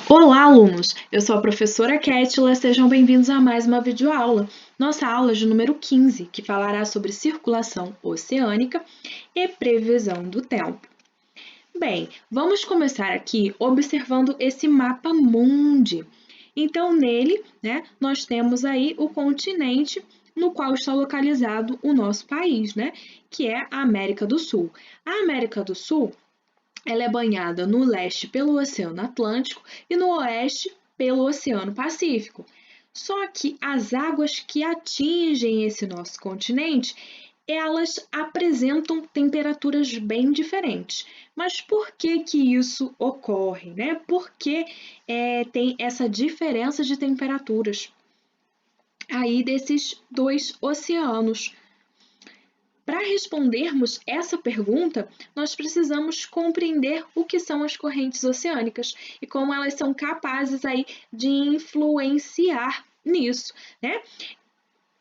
Olá, alunos! Eu sou a professora Kétila, sejam bem-vindos a mais uma videoaula. Nossa aula de número 15, que falará sobre circulação oceânica e previsão do tempo. Bem, vamos começar aqui observando esse mapa mundi. Então, nele, nós temos aí o continente no qual está localizado o nosso país, que é a América do Sul. A América do Sul ela é banhada no leste pelo Oceano Atlântico e no oeste pelo Oceano Pacífico. Só que as águas que atingem esse nosso continente, elas apresentam temperaturas bem diferentes. Mas por que que isso ocorre, Por que tem essa diferença de temperaturas aí desses dois oceanos? Para respondermos essa pergunta, nós precisamos compreender o que são as correntes oceânicas e como elas são capazes aí de influenciar nisso,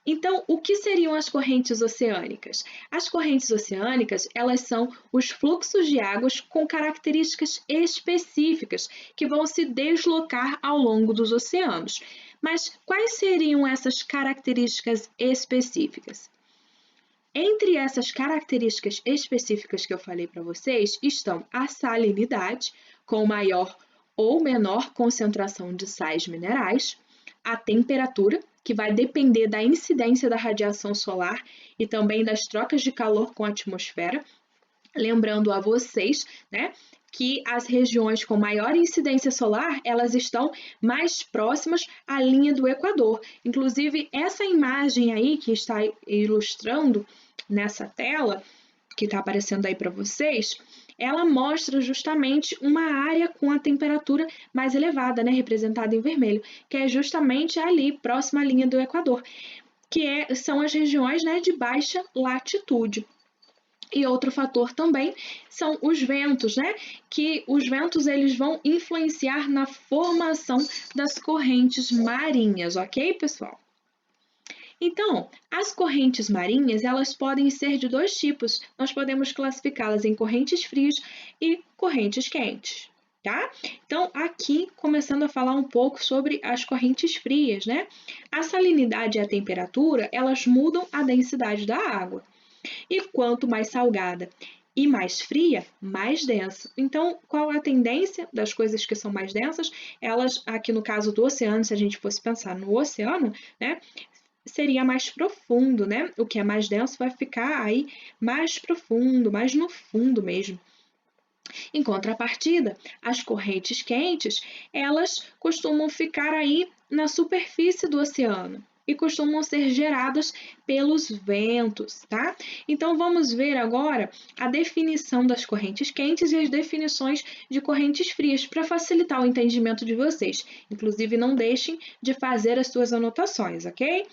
Então, o que seriam as correntes oceânicas? As correntes oceânicas, elas são os fluxos de águas com características específicas que vão se deslocar ao longo dos oceanos. Mas quais seriam essas características específicas? Entre essas características específicas que eu falei para vocês estão a salinidade, com maior ou menor concentração de sais minerais, a temperatura, que vai depender da incidência da radiação solar e também das trocas de calor com a atmosfera. Lembrando a vocês, que as regiões com maior incidência solar, elas estão mais próximas à linha do Equador. Inclusive, essa imagem aí que está ilustrando nessa tela, que está aparecendo aí para vocês, ela mostra justamente uma área com a temperatura mais elevada, representada em vermelho, que é justamente ali, próxima à linha do Equador, que são as regiões de baixa latitude. E outro fator também são os ventos, Que os ventos eles vão influenciar na formação das correntes marinhas, ok, pessoal? Então, as correntes marinhas, elas podem ser de dois tipos. Nós podemos classificá-las em correntes frias e correntes quentes, tá? Então, aqui, começando a falar um pouco sobre as correntes frias, A salinidade e a temperatura, elas mudam a densidade da água. E quanto mais salgada e mais fria, mais densa. Então, qual a tendência das coisas que são mais densas? Elas, aqui no caso do oceano, se a gente fosse pensar no oceano, seria mais profundo, O que é mais denso vai ficar aí mais profundo, mais no fundo mesmo. Em contrapartida, as correntes quentes, elas costumam ficar aí na superfície do oceano e costumam ser geradas pelos ventos, tá? Então, vamos ver agora a definição das correntes quentes e as definições de correntes frias para facilitar o entendimento de vocês. Inclusive, não deixem de fazer as suas anotações, ok?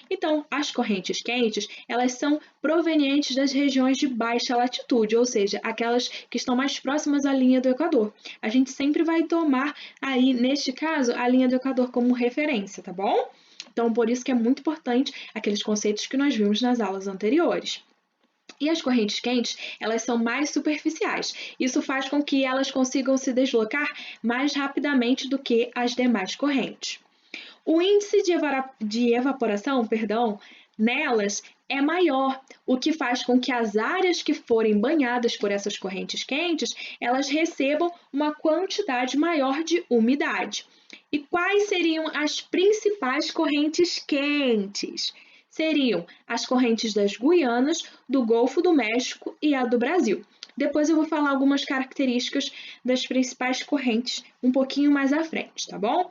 Então, as correntes quentes, elas são provenientes das regiões de baixa latitude, ou seja, aquelas que estão mais próximas à linha do Equador. A gente sempre vai tomar aí, neste caso, a linha do Equador como referência, tá bom? Então, por isso que é muito importante aqueles conceitos que nós vimos nas aulas anteriores. E as correntes quentes, elas são mais superficiais. Isso faz com que elas consigam se deslocar mais rapidamente do que as demais correntes. O índice de evaporação, nelas é maior, o que faz com que as áreas que forem banhadas por essas correntes quentes, elas recebam uma quantidade maior de umidade. E quais seriam as principais correntes quentes? Seriam as correntes das Guianas, do Golfo do México e a do Brasil. Depois eu vou falar algumas características das principais correntes um pouquinho mais à frente, tá bom?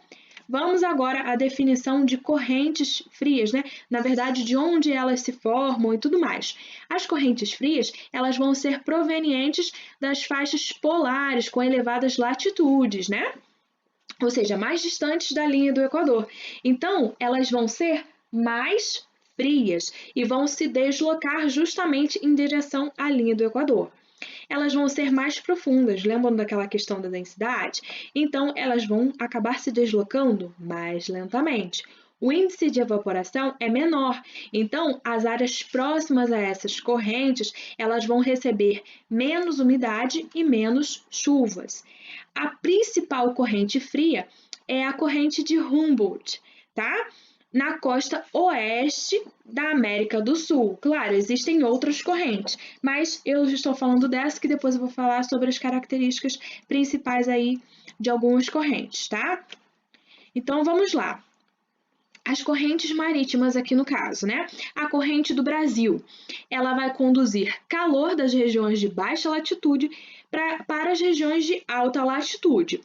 Vamos agora à definição de correntes frias, Na verdade, de onde elas se formam e tudo mais. As correntes frias, elas vão ser provenientes das faixas polares com elevadas latitudes, Ou seja, mais distantes da linha do Equador. Então, elas vão ser mais frias e vão se deslocar justamente em direção à linha do Equador. Elas vão ser mais profundas, lembram daquela questão da densidade? Então, elas vão acabar se deslocando mais lentamente. o índice de evaporação é menor. Então, as áreas próximas a essas correntes, elas vão receber menos umidade e menos chuvas. A principal corrente fria é a corrente de Humboldt, tá? Na costa oeste da América do Sul. Claro, existem outras correntes, mas eu estou falando dessa que depois eu vou falar sobre as características principais aí de algumas correntes, tá? Então vamos lá. As correntes marítimas aqui no caso, né? A corrente do Brasil, ela vai conduzir calor das regiões de baixa latitude para as regiões de alta latitude.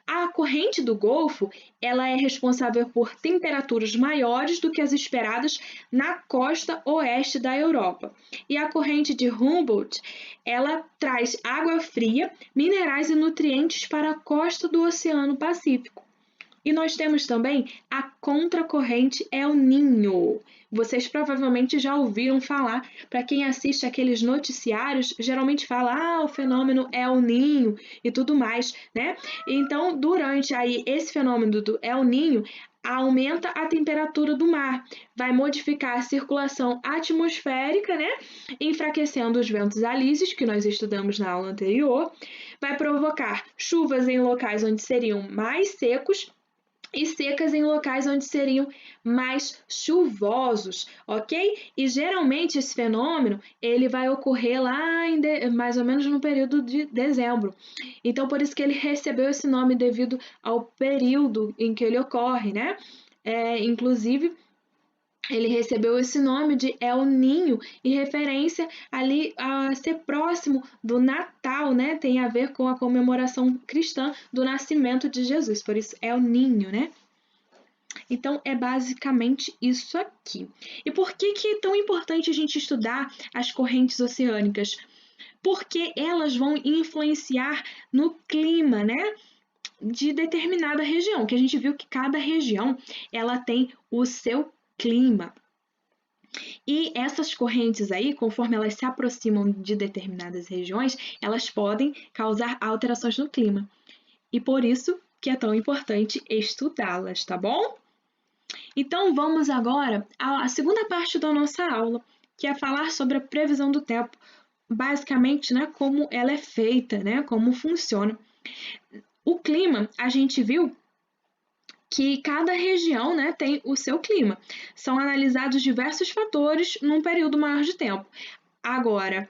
A corrente do Golfo, ela é responsável por temperaturas maiores do que as esperadas na costa oeste da Europa. E a corrente de Humboldt, ela traz água fria, minerais e nutrientes para a costa do Oceano Pacífico. E nós temos também a contracorrente El Niño. Vocês provavelmente já ouviram falar, para quem assiste aqueles noticiários, geralmente fala, o fenômeno El Niño e tudo mais, né? Então, durante aí esse fenômeno do El Niño, aumenta a temperatura do mar, vai modificar a circulação atmosférica, né? Enfraquecendo os ventos alísios, que nós estudamos na aula anterior, vai provocar chuvas em locais onde seriam mais secos, e secas em locais onde seriam mais chuvosos, ok? E geralmente esse fenômeno ele vai ocorrer lá mais ou menos no período de dezembro. Então por isso que ele recebeu esse nome devido ao período em que ele ocorre, né? Inclusive ele recebeu esse nome de El Niño em referência ali a ser próximo do Natal, né? Tem a ver com a comemoração cristã do nascimento de Jesus, por isso El Niño, né? Então é basicamente isso aqui. E por que é tão importante a gente estudar as correntes oceânicas? Porque elas vão influenciar no clima, né? De determinada região, que a gente viu que cada região ela tem o seu clima. E essas correntes aí, conforme elas se aproximam de determinadas regiões, elas podem causar alterações no clima. E por isso que é tão importante estudá-las, tá bom? Então vamos agora à segunda parte da nossa aula, que é falar sobre a previsão do tempo, basicamente, né, como ela é feita, né, como funciona. O clima, a gente viu que cada região, né, tem o seu clima. São analisados diversos fatores num período maior de tempo. Agora,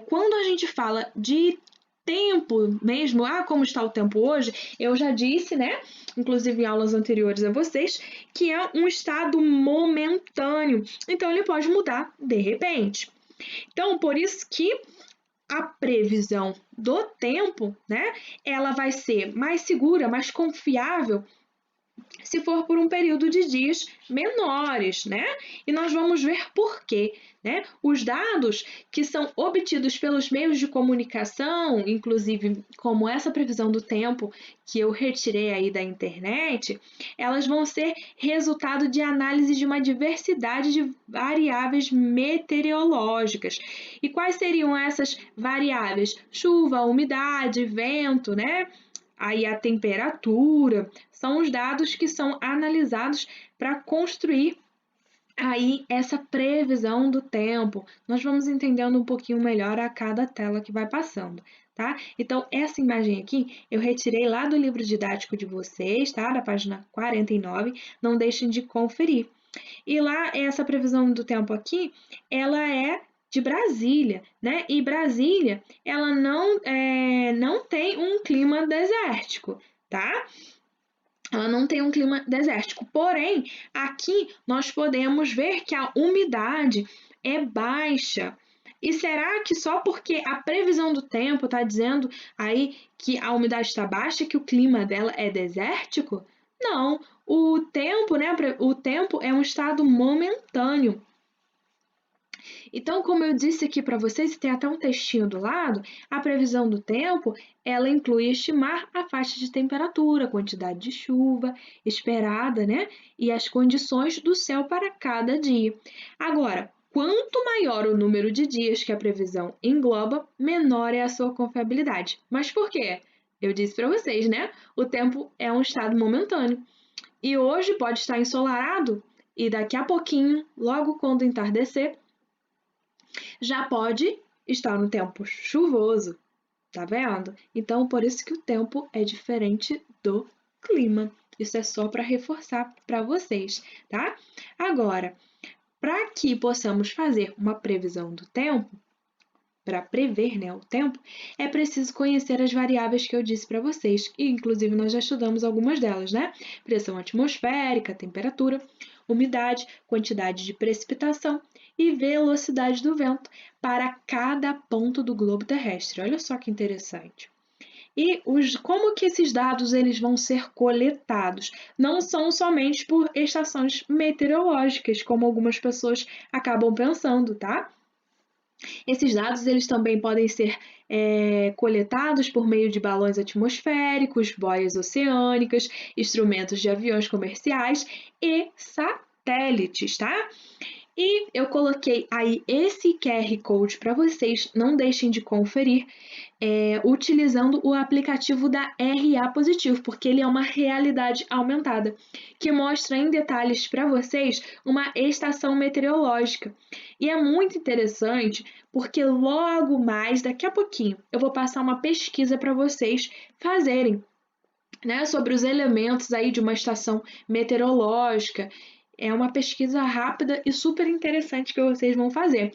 quando a gente fala de tempo mesmo, como está o tempo hoje, eu já disse, né, inclusive em aulas anteriores a vocês, que é um estado momentâneo. Então, ele pode mudar de repente. Então, por isso que a previsão do tempo, né, ela vai ser mais segura, mais confiável se for por um período de dias menores, né? E nós vamos ver por quê, né? Os dados que são obtidos pelos meios de comunicação, inclusive como essa previsão do tempo que eu retirei aí da internet, elas vão ser resultado de análise de uma diversidade de variáveis meteorológicas. E quais seriam essas variáveis? Chuva, umidade, vento, né? Aí a temperatura, são os dados que são analisados para construir aí essa previsão do tempo. Nós vamos entendendo um pouquinho melhor a cada tela que vai passando, tá? Então, essa imagem aqui eu retirei lá do livro didático de vocês, tá? Da página 49, não deixem de conferir. E lá, essa previsão do tempo aqui, ela é de Brasília, né? E Brasília, ela não tem um clima desértico, tá? Ela não tem um clima desértico. Porém, aqui nós podemos ver que a umidade é baixa. E será que só porque a previsão do tempo está dizendo aí que a umidade está baixa, que o clima dela é desértico? Não, o tempo, né? O tempo é um estado momentâneo. Então, como eu disse aqui para vocês, tem até um textinho do lado, a previsão do tempo, ela inclui estimar a faixa de temperatura, a quantidade de chuva esperada, né? E as condições do céu para cada dia. Agora, quanto maior o número de dias que a previsão engloba, menor é a sua confiabilidade. Mas por quê? Eu disse para vocês, né? O tempo é um estado momentâneo. E hoje pode estar ensolarado e daqui a pouquinho, logo quando entardecer, já pode estar no tempo chuvoso, tá vendo? Então, por isso que o tempo é diferente do clima. Isso é só para reforçar para vocês, tá? Agora, para que possamos fazer uma previsão do tempo, para prever, né, o tempo, é preciso conhecer as variáveis que eu disse para vocês, e inclusive nós já estudamos algumas delas, né? Pressão atmosférica, temperatura, umidade, quantidade de precipitação e velocidade do vento para cada ponto do globo terrestre. Olha só que interessante. E como que esses dados eles vão ser coletados? Não são somente por estações meteorológicas, como algumas pessoas acabam pensando, tá? Esses dados eles também podem ser coletados por meio de balões atmosféricos, boias oceânicas, instrumentos de aviões comerciais e satélites, tá? E eu coloquei aí esse QR Code para vocês, não deixem de conferir, utilizando o aplicativo da RA Positivo, porque ele é uma realidade aumentada, que mostra em detalhes para vocês uma estação meteorológica. E é muito interessante, porque logo mais, daqui a pouquinho, eu vou passar uma pesquisa para vocês fazerem, né, sobre os elementos aí de uma estação meteorológica. É uma pesquisa rápida e super interessante que vocês vão fazer.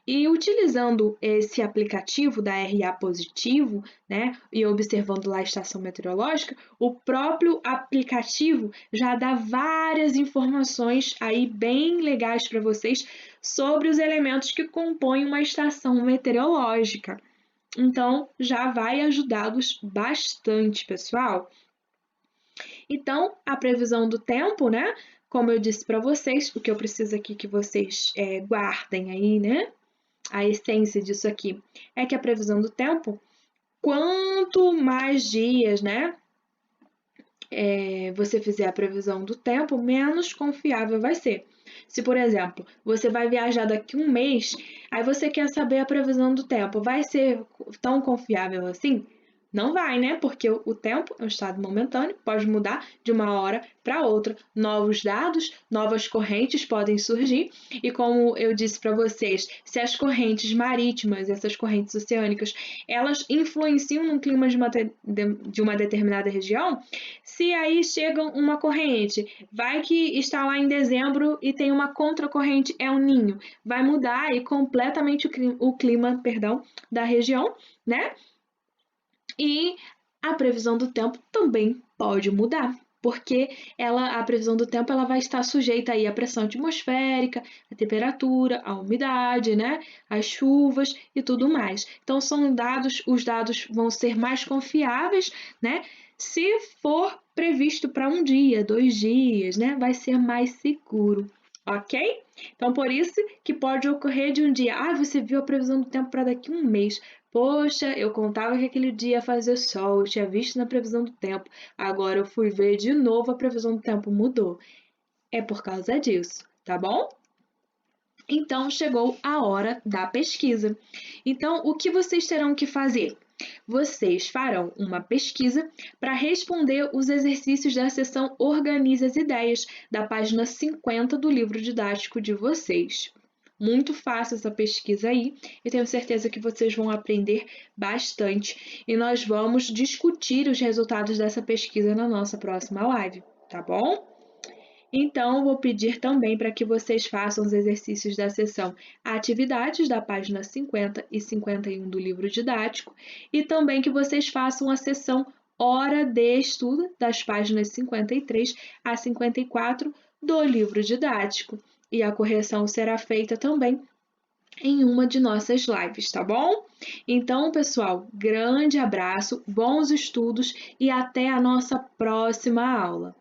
E utilizando esse aplicativo da RA Positivo, né, e observando lá a estação meteorológica, o próprio aplicativo já dá várias informações aí bem legais para vocês sobre os elementos que compõem uma estação meteorológica. Então, já vai ajudá-los bastante, pessoal. Então, a previsão do tempo, né? Como eu disse para vocês, o que eu preciso aqui que vocês guardem aí, né? A essência disso aqui é que a previsão do tempo, quanto mais dias, né? Você fizer a previsão do tempo, menos confiável vai ser. Se, por exemplo, você vai viajar daqui a um mês, aí você quer saber a previsão do tempo, vai ser tão confiável assim? Não vai, né? Porque o tempo é um estado momentâneo, pode mudar de uma hora para outra. Novos dados, novas correntes podem surgir, e como eu disse para vocês, se as correntes marítimas, essas correntes oceânicas, elas influenciam no clima de uma determinada região, se aí chega uma corrente, vai que está lá em dezembro e tem uma contracorrente, é um ninho, vai mudar aí completamente o clima, perdão, da região, né? E a previsão do tempo também pode mudar, porque a previsão do tempo ela vai estar sujeita aí à pressão atmosférica, à temperatura, à umidade, né, às chuvas e tudo mais. Então os dados vão ser mais confiáveis, né, se for previsto para um dia, 2 dias, né, vai ser mais seguro. Ok? Então, por isso que pode ocorrer de um dia, você viu a previsão do tempo para daqui a um mês. Poxa, eu contava que aquele dia ia fazer sol, eu tinha visto na previsão do tempo, agora eu fui ver de novo, a previsão do tempo mudou. É por causa disso, tá bom? Então, chegou a hora da pesquisa. Então, o que vocês terão que fazer? Vocês farão uma pesquisa para responder os exercícios da seção Organize as Ideias, da página 50 do livro didático de vocês. Muito fácil essa pesquisa aí, e tenho certeza que vocês vão aprender bastante. E nós vamos discutir os resultados dessa pesquisa na nossa próxima live, tá bom? Então, vou pedir também para que vocês façam os exercícios da seção Atividades, da página 50 e 51 do livro didático, e também que vocês façam a seção Hora de Estudo, das páginas 53 a 54 do livro didático. E a correção será feita também em uma de nossas lives, tá bom? Então, pessoal, grande abraço, bons estudos e até a nossa próxima aula.